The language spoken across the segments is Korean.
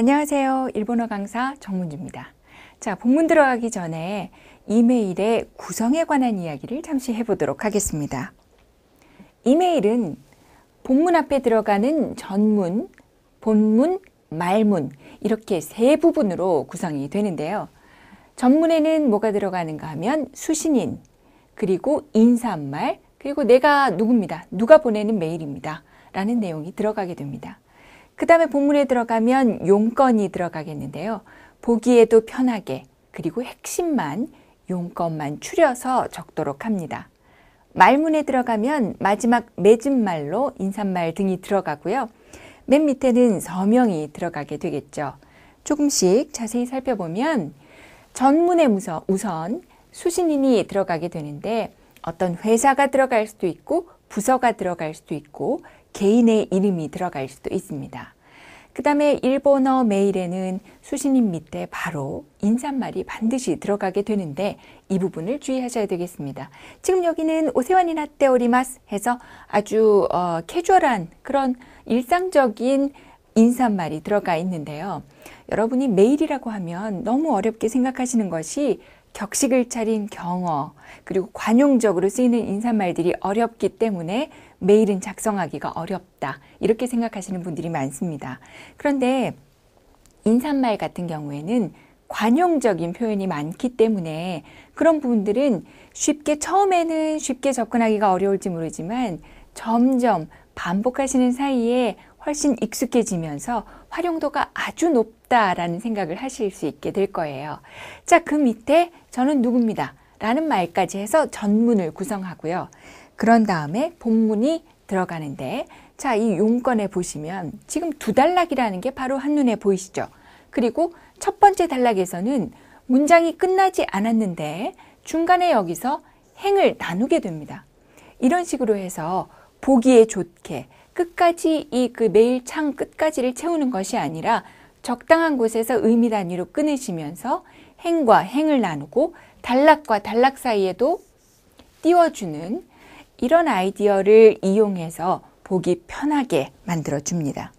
안녕하세요. 일본어 강사 정문주입니다. 자, 본문 들어가기 전에 이메일의 구성에 관한 이야기를 잠시 해보도록 하겠습니다. 이메일은 본문 앞에 들어가는 전문, 본문, 말문 이렇게 세 부분으로 구성이 되는데요. 전문에는 뭐가 들어가는가 하면 수신인, 그리고 인사말, 그리고 내가 누구입니다. 누가 보내는 메일입니다. 라는 내용이 들어가게 됩니다. 그 다음에 본문에 들어가면 용건이 들어가겠는데요. 보기에도 편하게, 그리고 핵심만, 용건만 추려서 적도록 합니다. 말문에 들어가면 마지막 맺은 말로 인사말 등이 들어가고요. 맨 밑에는 서명이 들어가게 되겠죠. 조금씩 자세히 살펴보면 전문에 우선 수신인이 들어가게 되는데 어떤 회사가 들어갈 수도 있고 부서가 들어갈 수도 있고 개인의 이름이 들어갈 수도 있습니다. 그 다음에 일본어 메일에는 수신인 밑에 바로 인사말이 반드시 들어가게 되는데 이 부분을 주의하셔야 되겠습니다. 지금 여기는 오세와니 나tte 오리마스 해서 아주 캐주얼한 그런 일상적인 인사말이 들어가 있는데요. 여러분이 메일이라고 하면 너무 어렵게 생각하시는 것이 격식을 차린 경어 그리고 관용적으로 쓰이는 인사말들이 어렵기 때문에 메일은 작성하기가 어렵다 이렇게 생각하시는 분들이 많습니다. 그런데 인사말 같은 경우에는 관용적인 표현이 많기 때문에 그런 부분들은 처음에는 쉽게 접근하기가 어려울지 모르지만 점점 반복하시는 사이에 훨씬 익숙해지면서 활용도가 아주 높다라는 생각을 하실 수 있게 될 거예요. 자, 그 밑에 저는 누구입니다. 라는 말까지 해서 전문을 구성하고요. 그런 다음에 본문이 들어가는데 자, 이 용건에 보시면 지금 두 단락이라는 게 바로 한눈에 보이시죠? 그리고 첫 번째 단락에서는 문장이 끝나지 않았는데 중간에 여기서 행을 나누게 됩니다. 이런 식으로 해서 보기에 좋게 끝까지 그 메일 창 끝까지를 채우는 것이 아니라 적당한 곳에서 의미 단위로 끊으시면서 행과 행을 나누고 단락과 단락 사이에도 띄워주는 이런 아이디어를 이용해서 보기 편하게 만들어줍니다.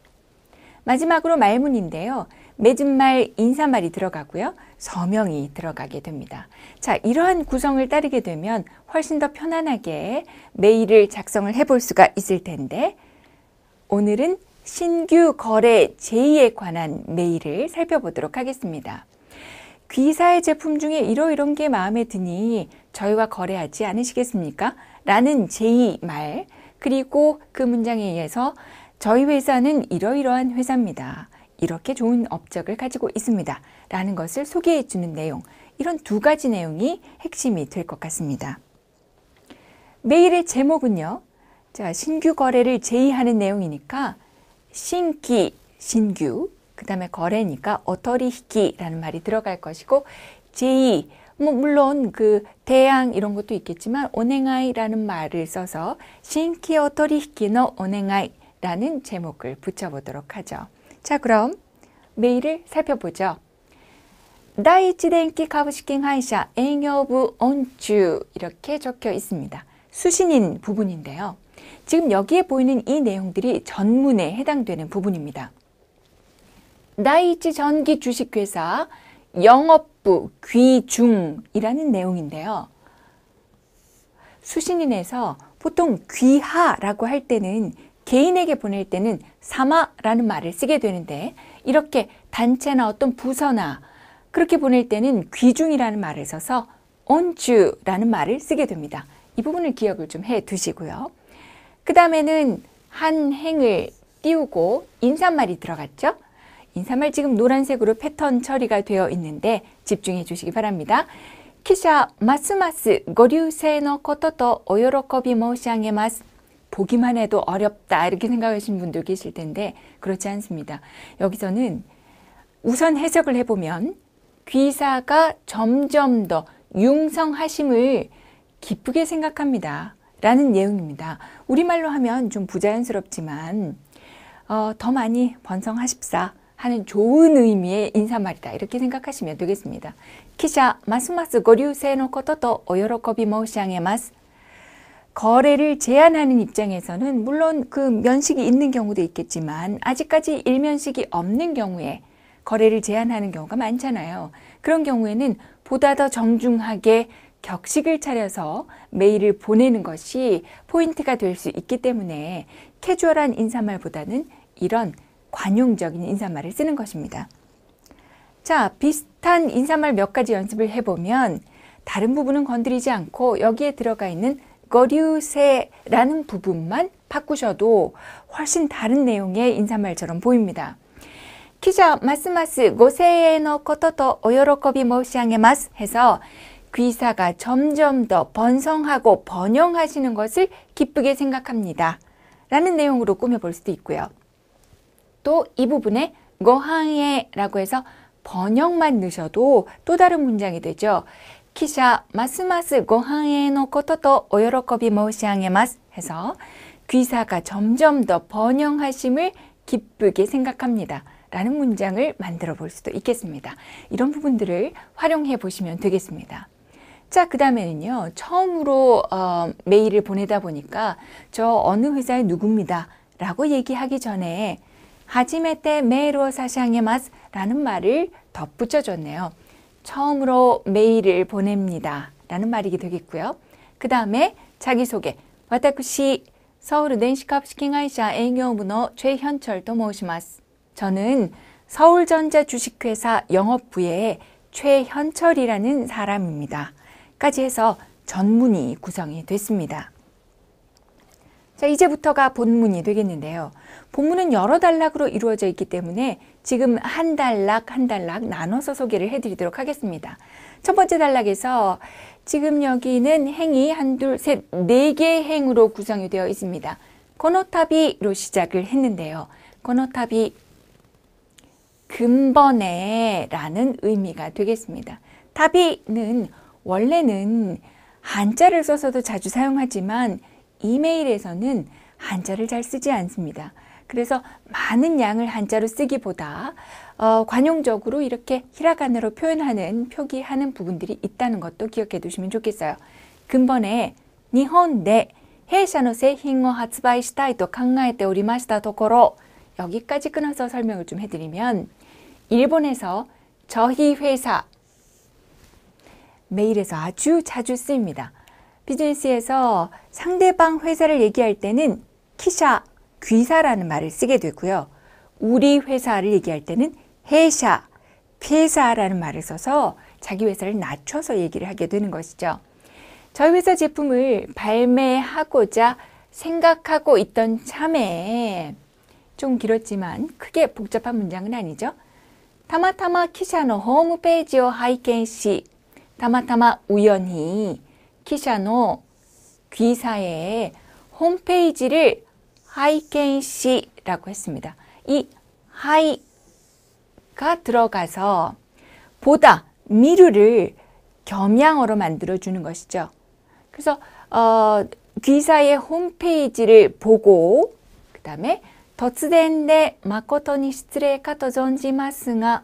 마지막으로 말문인데요. 맺은 말, 인사말이 들어가고요. 서명이 들어가게 됩니다. 자, 이러한 구성을 따르게 되면 훨씬 더 편안하게 메일을 작성을 해볼 수가 있을 텐데 오늘은 신규 거래 제의에 관한 메일을 살펴보도록 하겠습니다. 귀사의 제품 중에 이런 게 마음에 드니 저희와 거래하지 않으시겠습니까? 라는 제의 말, 그리고 그 문장에 의해서 저희 회사는 이러이러한 회사입니다. 이렇게 좋은 업적을 가지고 있습니다. 라는 것을 소개해 주는 내용, 이런 두 가지 내용이 핵심이 될 것 같습니다. 메일의 제목은요. 자, 신규 거래를 제의하는 내용이니까 신기, 신규, 그 다음에 거래니까 어터리히키라는 말이 들어갈 것이고 제의, 물론 그 대항 이런 것도 있겠지만 오네가이라는 말을 써서 신키 어터리히키노 오네가이라는 제목을 붙여보도록 하죠. 자, 그럼 메일을 살펴보죠. 다이이치덴키株式会社 営業部 온주 이렇게 적혀 있습니다. 수신인 부분인데요. 지금 여기에 보이는 이 내용들이 전문에 해당되는 부분입니다. 다이이치 전기 주식회사 영업부 귀중이라는 내용인데요. 수신인에서 보통 귀하라고 할 때는 개인에게 보낼 때는 사마라는 말을 쓰게 되는데 이렇게 단체나 어떤 부서나 그렇게 보낼 때는 귀중이라는 말을 써서 온주라는 말을 쓰게 됩니다. 이 부분을 기억을 좀 해 두시고요. 그 다음에는 한 행을 띄우고 인사말이 들어갔죠. 인사말 지금 노란색으로 패턴 처리가 되어 있는데 집중해 주시기 바랍니다. 기샤 마스마스 고류세의 코토토 오요로코비 모시아게마스. 보기만 해도 어렵다 이렇게 생각하시는 분들 계실 텐데 그렇지 않습니다. 여기서는 우선 해석을 해보면 귀사가 점점 더 융성하심을 기쁘게 생각합니다. 라는 내용입니다. 우리말로 하면 좀 부자연스럽지만 더 많이 번성하십사 하는 좋은 의미의 인사말이다. 이렇게 생각하시면 되겠습니다. 기샤 마스마스 고류세의 코토토 오요로코비 모시아게마스. 거래를 제한하는 입장에서는 물론 그 면식이 있는 경우도 있겠지만 아직까지 일면식이 없는 경우에 거래를 제한하는 경우가 많잖아요. 그런 경우에는 보다 더 정중하게 격식을 차려서 메일을 보내는 것이 포인트가 될 수 있기 때문에 캐주얼한 인사말보다는 이런 관용적인 인사말을 쓰는 것입니다. 자, 비슷한 인사말 몇 가지 연습을 해보면 다른 부분은 건드리지 않고 여기에 들어가 있는 거류세라는 부분만 바꾸셔도 훨씬 다른 내용의 인사말처럼 보입니다. 기자 마스마스 고세의のこととお喜び申し上げます해서 귀사가 점점 더 번성하고 번영하시는 것을 기쁘게 생각합니다 라는 내용으로 꾸며볼 수도 있고요. 또 이 부분에 고항에라고 해서 번역만 넣으셔도 또 다른 문장이 되죠. 기자 마스마스 고항의のこととお喜び申し上げます해서 귀사가 점점 더 번영하심을 기쁘게 생각합니다 라는 문장을 만들어 볼 수도 있겠습니다. 이런 부분들을 활용해 보시면 되겠습니다. 자, 그 다음에는요, 처음으로 메일을 보내다 보니까 저 어느 회사의 누구입니다 라고 얘기하기 전에 하지메테 메일을 사시하게마스 라는 말을 덧붙여 줬네요. 처음으로 메일을 보냅니다 라는 말이 되겠고요. 그 다음에 자기소개. 私 서울電子株式会社 営業部の 최현철と 申します. 저는 서울전자 주식회사 영업부의 최현철이라는 사람입니다. 까지 해서 전문이 구성이 됐습니다. 자, 이제부터가 본문이 되겠는데요. 본문은 여러 단락으로 이루어져 있기 때문에 지금 한 단락 한 단락 나눠서 소개를 해드리도록 하겠습니다. 첫 번째 단락에서 지금 여기는 행이 한, 둘, 셋, 네 개의 행으로 구성이 되어 있습니다. 코노타비로 시작을 했는데요. 코노타비 근본에 라는 의미가 되겠습니다. 타비는 원래는 한자를 써서도 자주 사용하지만 이메일에서는 한자를 잘 쓰지 않습니다. 그래서 많은 양을 한자로 쓰기보다 관용적으로 이렇게 히라가나로 표현하는, 표기하는 부분들이 있다는 것도 기억해 두시면 좋겠어요. 근본에 일본 내弊社の製品を発売したいと考えておりましたところ, 여기까지 끊어서 설명을 좀 해드리면 일본에서 저희 회사 메일에서 아주 자주 쓰입니다. 비즈니스에서 상대방 회사를 얘기할 때는 키샤, 귀사라는 말을 쓰게 되고요. 우리 회사를 얘기할 때는 회사, 회사라는 말을 써서 자기 회사를 낮춰서 얘기를 하게 되는 것이죠. 저희 회사 제품을 발매하고자 생각하고 있던 참에 좀 길었지만 크게 복잡한 문장은 아니죠. たまたま記者のホームページを拝見し、たまたま 우연히 기사の 귀사의 홈페이지를 拝見し라고 했습니다. 이 하이가 들어가서 보다, 미루를 겸양어로 만들어주는 것이죠. 그래서 귀사의 홈페이지를 보고 그 다음에 突然で誠に失礼かと存じますが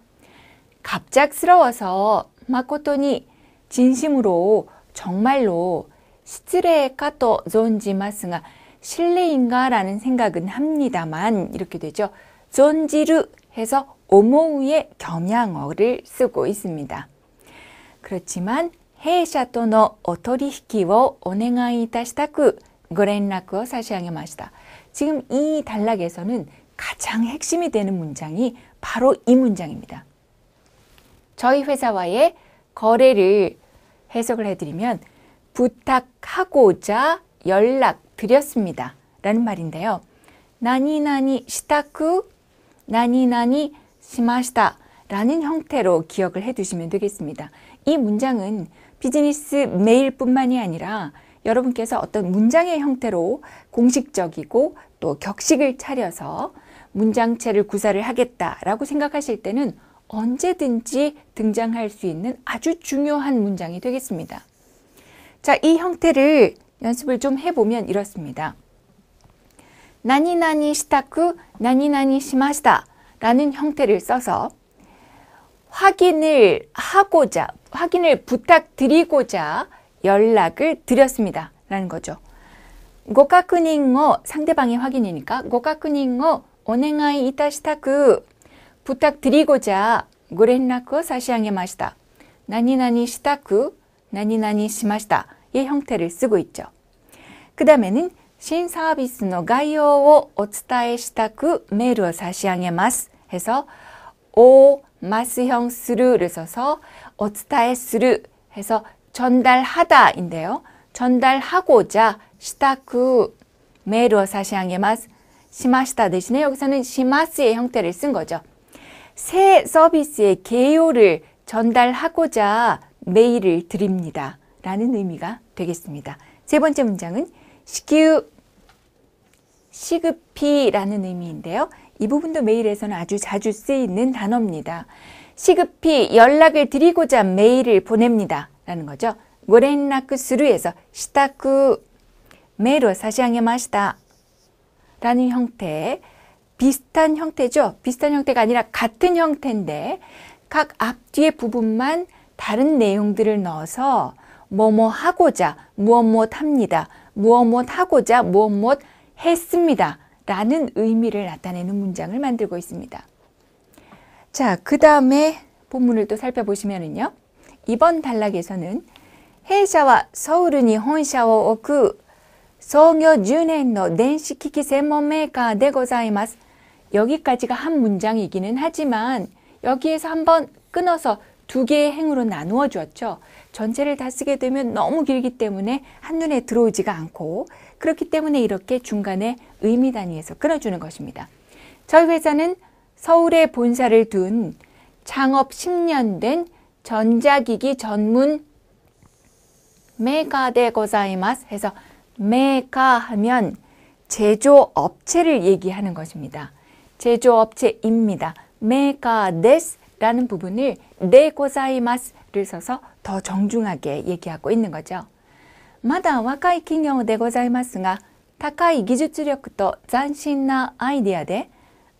갑작스러워서誠に 진심으로 정말로 失礼かと存じますが 실례인가 라는 생각은 합니다만 이렇게 되죠. 存じる 해서 오모우의 겸양어를 쓰고 있습니다. 그렇지만 弊社とのお取引をお願いいたしたくご連絡を差し上げました. 지금 이 단락에서는 가장 핵심이 되는 문장이 바로 이 문장입니다. 저희 회사와의 거래를 해석을 해드리면 부탁하고자 연락드렸습니다 라는 말인데요. 나니나니 시타쿠, 나니나니 시마시타 라는 형태로 기억을 해두시면 되겠습니다. 이 문장은 비즈니스 메일뿐만이 아니라 여러분께서 어떤 문장의 형태로 공식적이고 또 격식을 차려서 문장체를 구사를 하겠다라고 생각하실 때는 언제든지 등장할 수 있는 아주 중요한 문장이 되겠습니다. 자, 이 형태를 연습을 좀 해보면 이렇습니다. 나니나니 시타쿠, 나니나니 시마시타 라는 형태를 써서 확인을 하고자, 확인을 부탁드리고자 연락을 드렸습니다 라는 거죠. 고카쿠닝 상대방의 확인이니까 고카쿠닝 오네가이 이타시타쿠 부탁드리고자 ご連絡を差し上げました. 何々したく 何々しました. 의 형태를 쓰고 있죠. 그 다음에는 신서비스の 概要をお伝えしたく 메일을 差し上げます 해서 오 마스형 스루를 써서 お伝えする 해서 전달하다 인데요. 전달하고자 시타쿠 메일을 差し上げます 시마시다 대신에 여기서는 시마스의 형태를 쓴 거죠. 새 서비스의 개요를 전달하고자 메일을 드립니다. 라는 의미가 되겠습니다. 세 번째 문장은 시규, 시급히라는 의미인데요. 이 부분도 메일에서는 아주 자주 쓰이는 단어입니다. 시급히 연락을 드리고자 메일을 보냅니다. 라는 거죠. 고렌라쿠스루에서 시타쿠 메일을 差し上げました 라는 형태, 비슷한 형태죠. 비슷한 형태가 아니라 같은 형태인데 각 앞뒤의 부분만 다른 내용들을 넣어서 뭐뭐 하고자 무엇 합니다. 무엇 하고자 무엇 했습니다. 라는 의미를 나타내는 문장을 만들고 있습니다. 자, 그 다음에 본문을 또 살펴보시면은요. 이번 단락에서는 회사와 서울に 本社を置く 創業 10年の 電子機器専門メーカーでございます. 여기까지가 한 문장이기는 하지만 여기에서 한번 끊어서 두 개의 행으로 나누어 주었죠. 전체를 다 쓰게 되면 너무 길기 때문에 한눈에 들어오지가 않고 그렇기 때문에 이렇게 중간에 의미 단위에서 끊어주는 것입니다. 저희 회사는 서울에 본사를 둔 창업 10년 된 전자기기 전문 메이커で ございます 해서 메이커 하면 제조업체를 얘기하는 것입니다. 제조업체입니다. 메이커 데스 라는 부분을 네 고자이마스를 써서 더 정중하게 얘기하고 있는 거죠. まだ若い企業でございますが、高い技術力と斬新なアイデアで、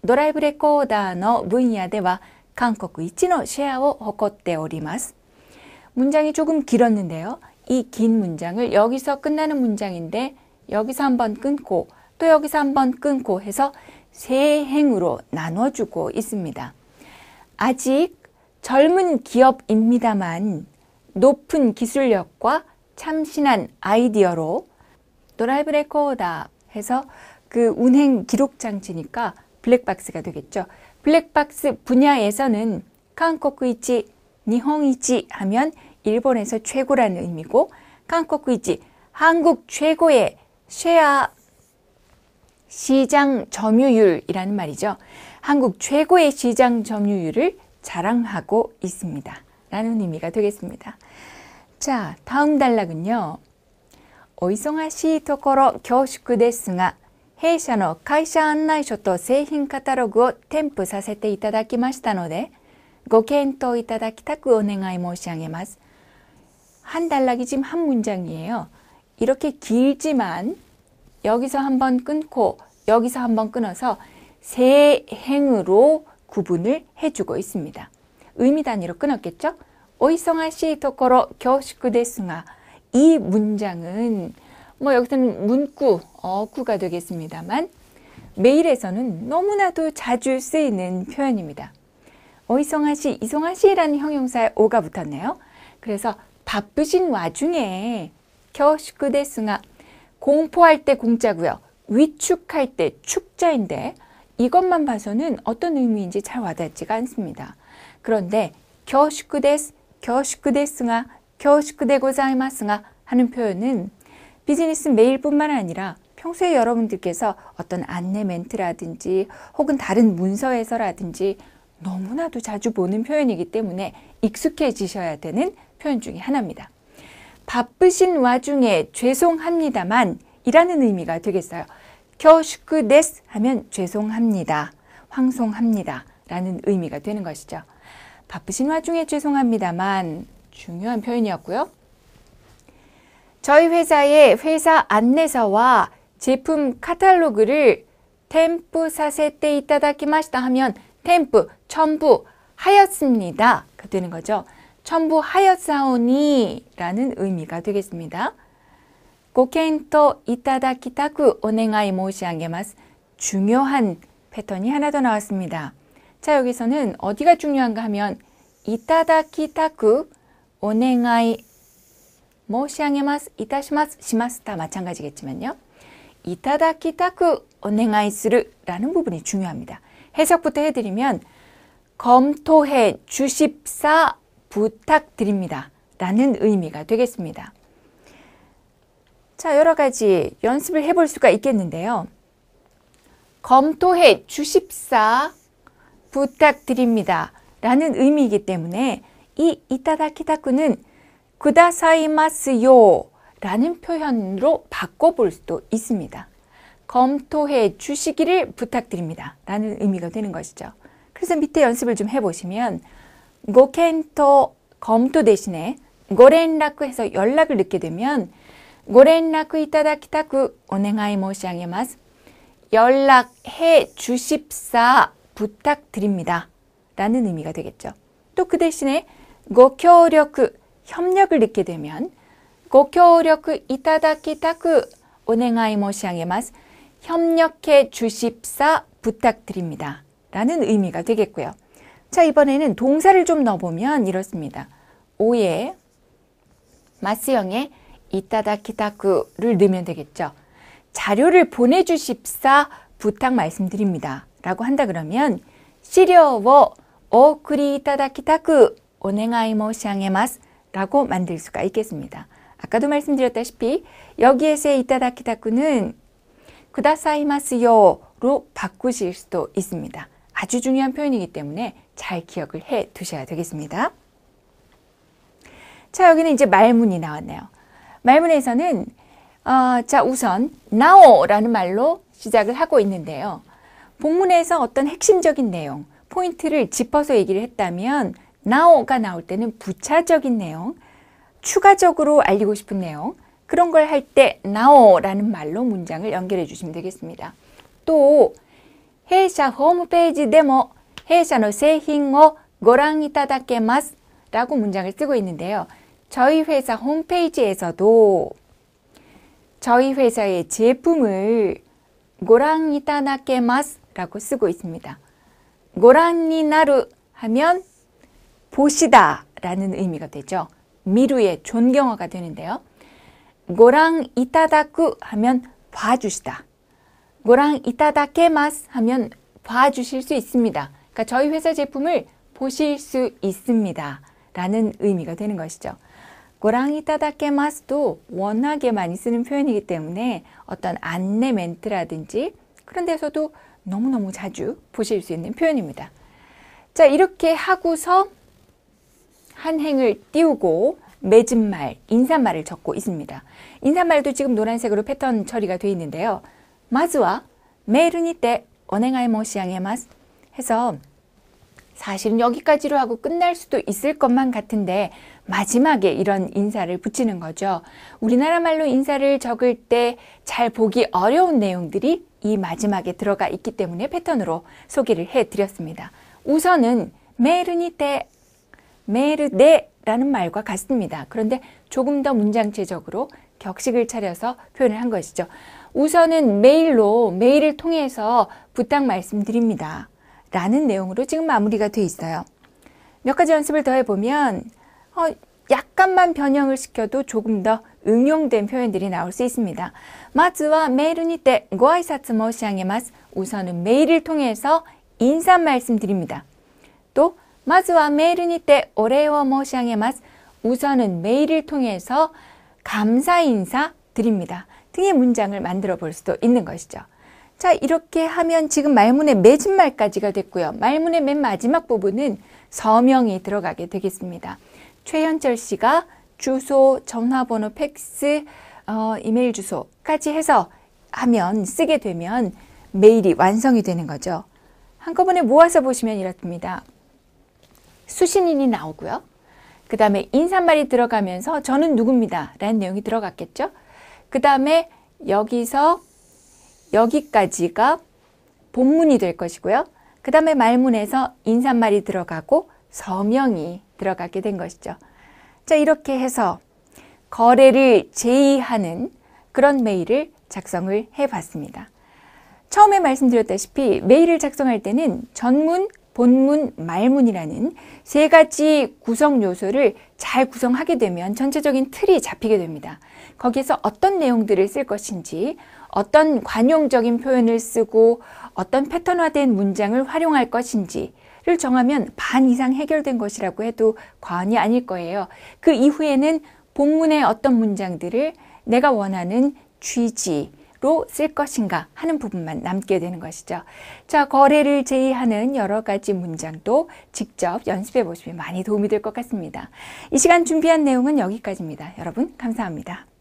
ドライブレコーダーの分野では韓国一のシェアを誇っております. 문장이 조금 길었는데요. 이 긴 문장을 여기서 끝나는 문장인데 여기서 한번 끊고 또 여기서 한번 끊고 해서 세 행으로 나눠주고 있습니다. 아직 젊은 기업입니다만 높은 기술력과 참신한 아이디어로 드라이브 레코더 해서 그 운행 기록 장치니까 블랙박스가 되겠죠. 블랙박스 분야에서는 한국이치, 일본이치 하면 일본에서 최고라는 의미고 한국이치, 한국 최고의 쉐어 시장 점유율이라는 말이죠. 한국 최고의 시장 점유율을 자랑하고 있습니다. 라는 의미가 되겠습니다. 자, 다음 단락은요. お忙しいところ恐縮ですが、弊社の会社案内書と製品カタログを添付させていただきましたので、ご検討いただきたくお願い申し上げます. 한 단락이 지금 한 문장이에요. 이렇게 길지만 여기서 한번 끊고 여기서 한번 끊어서 세 행으로 구분을 해주고 있습니다. 의미 단위로 끊었겠죠? お忙しいところ恐縮ですが, 이 문장은 뭐 여기서는 문구, 어구가 되겠습니다만 메일에서는 너무나도 자주 쓰이는 표현입니다. お忙しい, 이송하시라는 형용사에 오가 붙었네요. 그래서 바쁘신 와중에 恐縮ですが, 공포할 때 공짜고요. 위축할 때 축자인데 이것만 봐서는 어떤 의미인지 잘 와닿지가 않습니다. 그런데 恐縮です, 恐縮ですが, 恐縮でございますが 하는 표현은 비즈니스 메일뿐만 아니라 평소에 여러분들께서 어떤 안내 멘트라든지 혹은 다른 문서에서라든지 너무나도 자주 보는 표현이기 때문에 익숙해지셔야 되는 표현 중에 하나입니다. 바쁘신 와중에 죄송합니다만 이라는 의미가 되겠어요. 恐縮です 하면 죄송합니다, 황송합니다 라는 의미가 되는 것이죠. 바쁘신 와중에 죄송합니다만 중요한 표현이었고요. 저희 회사의 회사 안내서와 제품 카탈로그를添付させていただきました하면添付, 첨부하였습니다 가 되는 거죠. 첨부하였사오니 라는 의미가 되겠습니다. ご検討いただきたくお願い申し上げます. 중요한 패턴이 하나 더 나왔습니다. 자, 여기서는 어디가 중요한가 하면 이타다키타쿠 오네가이 모시아게마스 이타시마스 시마스다 마찬가지겠지만요. 이타다키타쿠 오네가이 스루라는 부분이 중요합니다. 해석부터 해드리면 검토해 주십사 부탁드립니다 라는 의미가 되겠습니다. 자, 여러 가지 연습을 해볼 수가 있겠는데요. 검토해 주십사 부탁드립니다 라는 의미이기 때문에 이 이타다키타쿠는 쿠다사이마스요 라는 표현으로 바꿔볼 수도 있습니다. 검토해 주시기를 부탁드립니다 라는 의미가 되는 것이죠. 그래서 밑에 연습을 좀 해보시면 고켄토 검토 대신에 고렌라쿠 해서 연락을 넣게 되면 고렌라쿠 이타다키타쿠 오네가이 모시아게마스 연락해 주십사 부탁드립니다 라는 의미가 되겠죠. 또 그 대신에 고協力협력을 넣게 되면 고協力이타다키타쿠 오네가이 모시아게마스 협력해 주십사 부탁드립니다 라는 의미가 되겠고요. 자, 이번에는 동사를 좀 넣어보면 이렇습니다. 오에 마스형에 이타다키타쿠를 넣으면 되겠죠. 자료를 보내주십사 부탁 말씀드립니다 라고 한다 그러면 시료をお送りいただきたくお願い申し上げます라고 만들 수가 있겠습니다. 아까도 말씀드렸다시피 여기에서의 이타다키타쿠는 쿠다사이마스요로 바꾸실 수도 있습니다. 아주 중요한 표현이기 때문에 잘 기억을 해 두셔야 되겠습니다. 자, 여기는 이제 말문이 나왔네요. 말문에서는 자, 우선 나오라는 말로 시작을 하고 있는데요. 본문에서 어떤 핵심적인 내용, 포인트를 짚어서 얘기를 했다면 나오가 나올 때는 부차적인 내용, 추가적으로 알리고 싶은 내용, 그런 걸 할 때 나오라는 말로 문장을 연결해 주시면 되겠습니다. 또弊社 홈페이지でも弊社の製品をご覧いただけます라고 문장을 쓰고 있는데요. 저희 회사 홈페이지에서도 저희 회사의 제품을 고랑 이타다케마스 라고 쓰고 있습니다. 고랑니 나루 하면 보시다 라는 의미가 되죠. 미루의 존경어가 되는데요. 고랑 이타다쿠 하면 봐주시다. 고랑 이타다케마스 하면 봐주실 수 있습니다. 그러니까 저희 회사 제품을 보실 수 있습니다 라는 의미가 되는 것이죠. 고랑 이타다케마스도 워낙에 많이 쓰는 표현이기 때문에 어떤 안내 멘트라든지 그런 데서도 너무너무 자주 보실 수 있는 표현입니다. 자, 이렇게 하고서 한 행을 띄우고 맺은 말, 인사말을 적고 있습니다. 인사말도 지금 노란색으로 패턴 처리가 되어 있는데요. 마즈와 메일을 니때 오네가이 모시아게마스 해서 사실은 여기까지로 하고 끝날 수도 있을 것만 같은데 마지막에 이런 인사를 붙이는 거죠. 우리나라 말로 인사를 적을 때 잘 보기 어려운 내용들이 이 마지막에 들어가 있기 때문에 패턴으로 소개를 해드렸습니다. 우선은 메르니테, 메르네라는 말과 같습니다. 그런데 조금 더 문장체적으로 격식을 차려서 표현을 한 것이죠. 우선은 메일을 통해서 부탁 말씀드립니다 라는 내용으로 지금 마무리가 돼 있어요. 몇 가지 연습을 더 해보면 약간만 변형을 시켜도 조금 더 응용된 표현들이 나올 수 있습니다. 마즈와 메일을 니때ご挨拶申し上げます. 우선은 메일을 통해서 인사 말씀드립니다. 또 마즈와 메일을 니때お礼を申し上げます. 우선은 메일을 통해서 감사 인사 드립니다. 등의 문장을 만들어 볼 수도 있는 것이죠. 자, 이렇게 하면 지금 말문의 맺은 말까지가 됐고요. 말문의 맨 마지막 부분은 서명이 들어가게 되겠습니다. 최현철 씨가 주소, 전화번호, 팩스, 이메일 주소까지 해서 하면 쓰게 되면 메일이 완성이 되는 거죠. 한꺼번에 모아서 보시면 이렇습니다. 수신인이 나오고요. 그 다음에 인사말이 들어가면서 저는 누굽니다 라는 내용이 들어갔겠죠. 그 다음에 여기서 여기까지가 본문이 될 것이고요. 그 다음에 말문에서 인사말이 들어가고 서명이 들어가게 된 것이죠. 자, 이렇게 해서 거래를 제의하는 그런 메일을 작성을 해봤습니다. 처음에 말씀드렸다시피 메일을 작성할 때는 전문, 본문, 말문이라는 세 가지 구성 요소를 잘 구성하게 되면 전체적인 틀이 잡히게 됩니다. 거기에서 어떤 내용들을 쓸 것인지, 어떤 관용적인 표현을 쓰고 어떤 패턴화된 문장을 활용할 것인지를 정하면 반 이상 해결된 것이라고 해도 과언이 아닐 거예요. 그 이후에는 본문의 어떤 문장들을 내가 원하는 취지로 쓸 것인가 하는 부분만 남게 되는 것이죠. 자, 거래를 제의하는 여러 가지 문장도 직접 연습해 보시면 많이 도움이 될 것 같습니다. 이 시간 준비한 내용은 여기까지입니다. 여러분, 감사합니다.